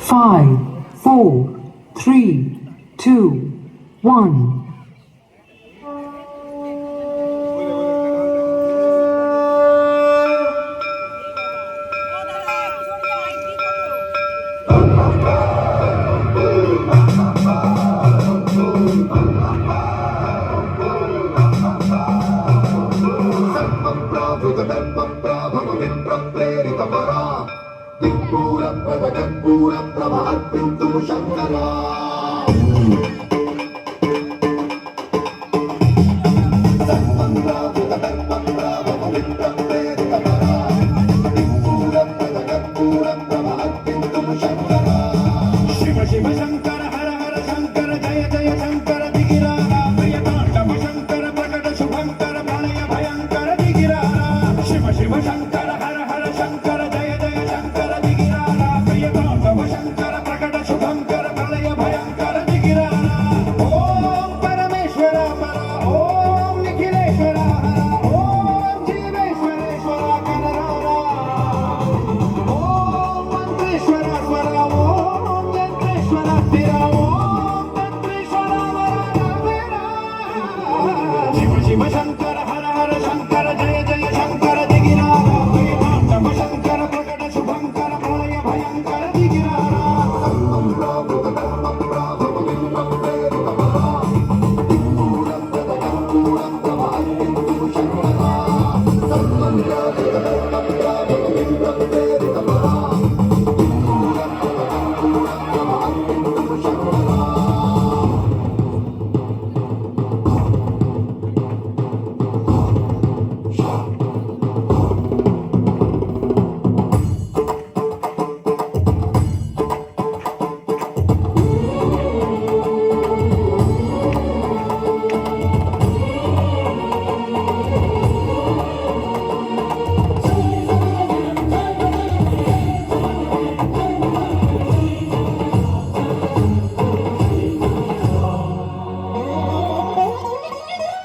5, 4, 3, 2, 1.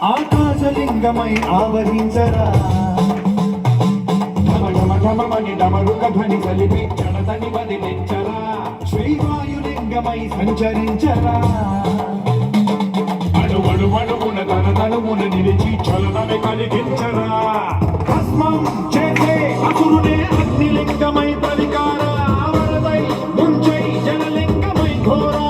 ఆకాశలింగమై ఆవరించరా ఢమఢమఢమని డమరుక ధ్వని కలిపి జడతని వదిలించరా శ్రీవాయులింగమై సంచరించరా అడుగడుగడుగున తన తనుమున నిలిచి చలనమే కలిగించరా భస్మం చేసే అసురునే అగ్నిలింగమై బలికారా వరదై ముంచై జనలింగమై ఘోరా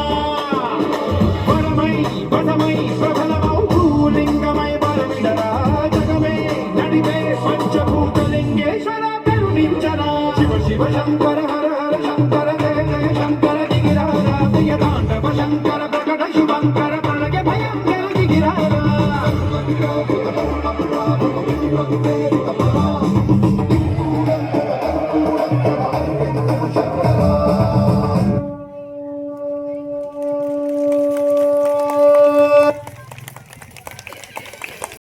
వరమై వదమై ప్రబలమౌ భూలింగమై బలమిడరా జగమే నడివే పంచభూతలింగేశ్వర కరుణించరా శివ శివ శంకర హర హర శంకర జయ జయ శంకర దిగిరారా ప్రియ తాండవ శంకర ప్రకట శుభంకర ప్రళయ భయం దిగిరారా